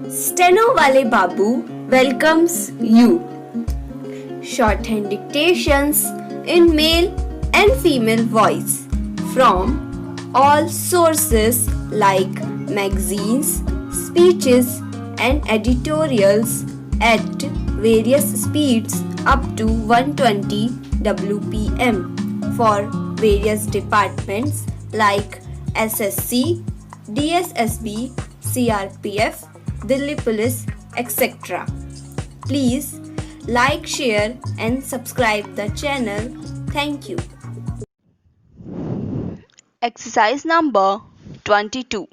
Steno Wale Babu welcomes you. Shorthand dictations in male and female voice from all sources like magazines, speeches, and editorials at various speeds up to 120 WPM for various departments like SSC, DSSB, CRPF, Delhi Police, etc. Please like, share, and subscribe the channel. Thank you. Exercise number 22.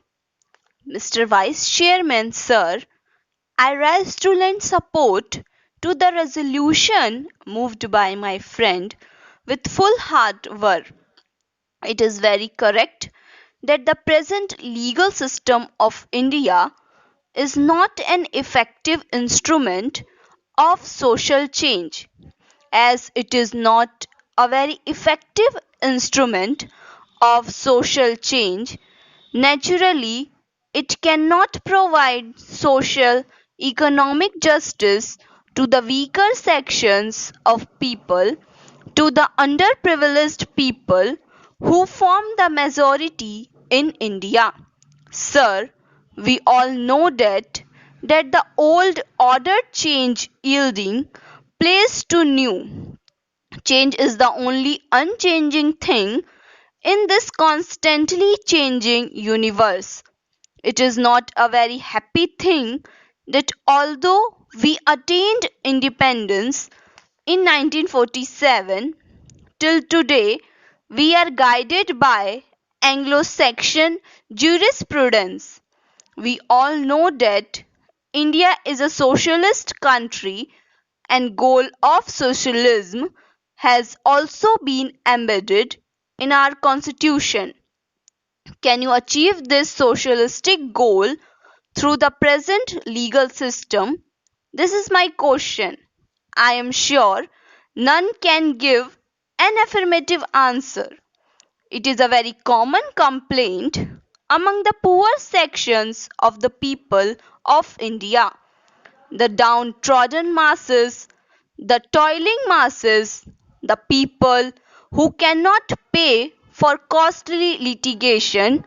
Mr. Vice Chairman, Sir, I rise to lend support to the resolution moved by my friend with full heart were. It is very correct that the present legal system of India is not an effective instrument of social change, as it is not a very effective instrument of social change. Naturally, it cannot provide social economic justice to the weaker sections of people, to the underprivileged people who form the majority in India. Sir, we all know that the old order change yielding place to new. Change is the only unchanging thing in this constantly changing universe. It is not a very happy thing that although we attained independence in 1947, till today we are guided by Anglo-Saxon jurisprudence. We all know that India is a socialist country and goal of socialism has also been embedded in our constitution. Can you achieve this socialistic goal through the present legal system? This is my question. I am sure none can give an affirmative answer. It is a very common complaint among the poor sections of the people of India. The downtrodden masses, the toiling masses, the people who cannot pay for costly litigation,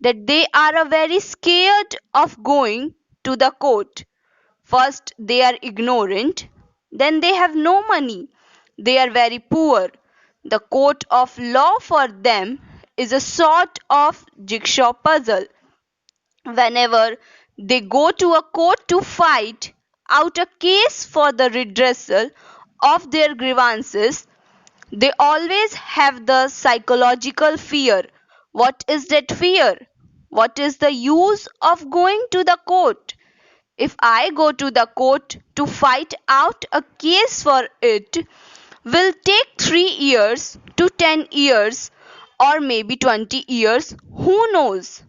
that they are very scared of going to the court. First, they are ignorant, then they have no money, they are very poor. The court of law for them is a sort of jigsaw puzzle. Whenever they go to a court to fight out a case for the redressal of their grievances, they always have the psychological fear. What is that fear? What is the use of going to the court? If I go to the court to fight out a case for it, will take 3 years to 10 years or maybe 20 years, who knows?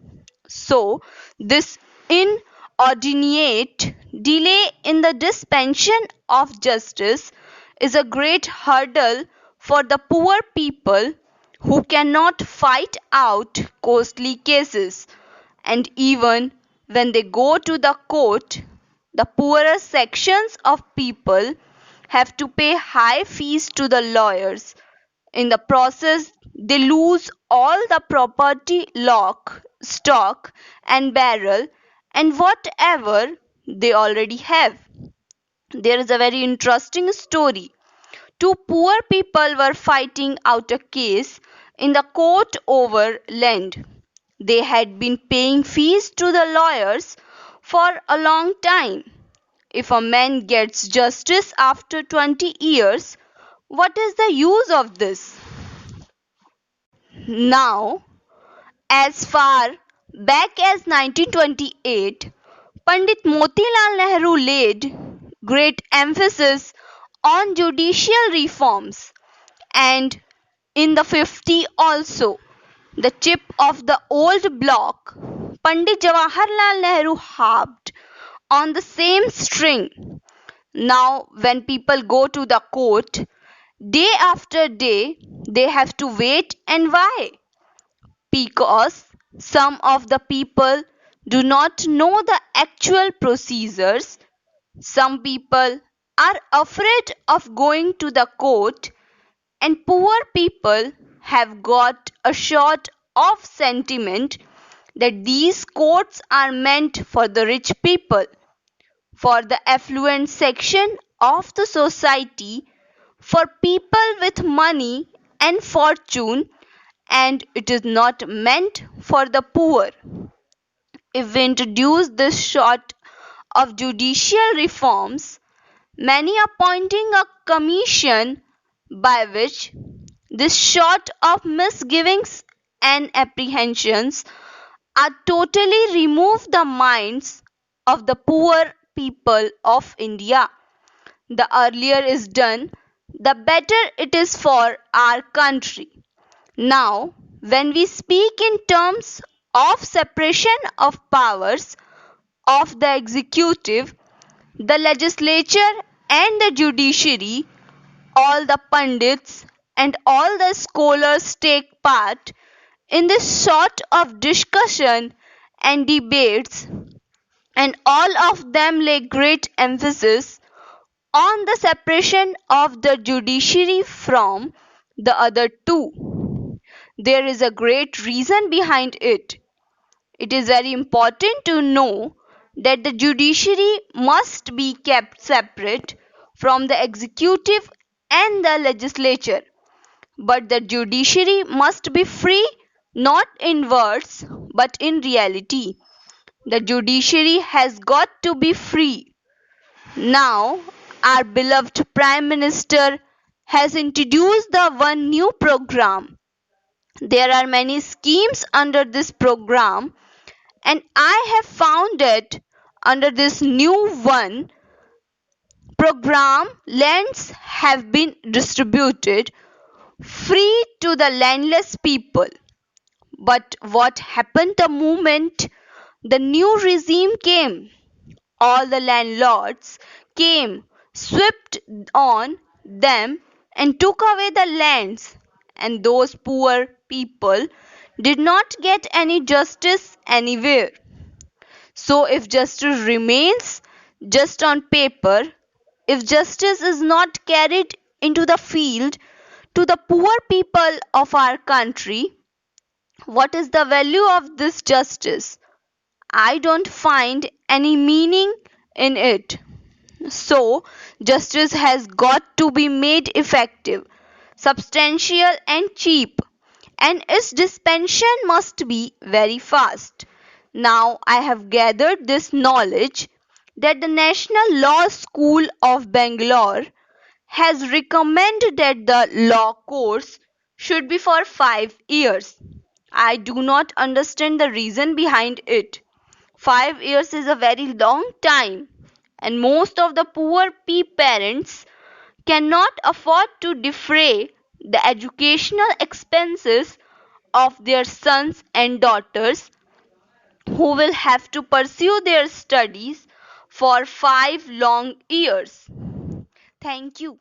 So, this inordinate delay in the dispensation of justice is a great hurdle for the poor people who cannot fight out costly cases. And even when they go to the court, the poorer sections of people have to pay high fees to the lawyers. In the process, they lose all the property, lock, stock, and barrel, and whatever they already have. There is a very interesting story. Two poor people were fighting out a case in the court over land. They had been paying fees to the lawyers for a long time. If a man gets justice after 20 years, what is the use of this? Now, as far back as 1928, Pandit Motilal Nehru laid great emphasis on judicial reforms, and in the 50s also, the chip of the old block, Pandit Jawaharlal Nehru harped on the same string. Now, when people go to the court, day after day, they have to wait. And why? Because some of the people do not know the actual procedures. Some people are afraid of going to the court, and poor people have got a sort of sentiment that these courts are meant for the rich people, for the affluent section of the society, for people with money and fortune, and it is not meant for the poor. If we introduce this sort of judicial reforms, many appointing a commission by which this sort of misgivings and apprehensions are totally remove the minds of the poor people of India. The earlier is done, the better it is for our country. Now, when we speak in terms of separation of powers of the executive, the legislature, and the judiciary, all the pundits and all the scholars take part in this sort of discussion and debates, and all of them lay great emphasis on the separation of the judiciary from the other two. There is a great reason behind it. It is very important to know that the judiciary must be kept separate from the executive and the legislature. But the judiciary must be free, not in words but in reality. The judiciary has got to be free. Now, our beloved Prime Minister has introduced the one new program. There are many schemes under this program, and I have found that under this new one program, lands have been distributed free to the landless people. But what happened the moment the new regime came? All the landlords came, swept on them, and took away the lands, and those poor people did not get any justice anywhere. So, if justice remains just on paper, if justice is not carried into the field to the poor people of our country, what is the value of this justice? I don't find any meaning in it. So, justice has got to be made effective, substantial, and cheap, and its dispensation must be very fast. Now, I have gathered this knowledge that the National Law School of Bangalore has recommended that the law course should be for 5 years. I do not understand the reason behind it. 5 years is a very long time, and most of the poor parents cannot afford to defray the educational expenses of their sons and daughters who will have to pursue their studies for 5 long years. Thank you.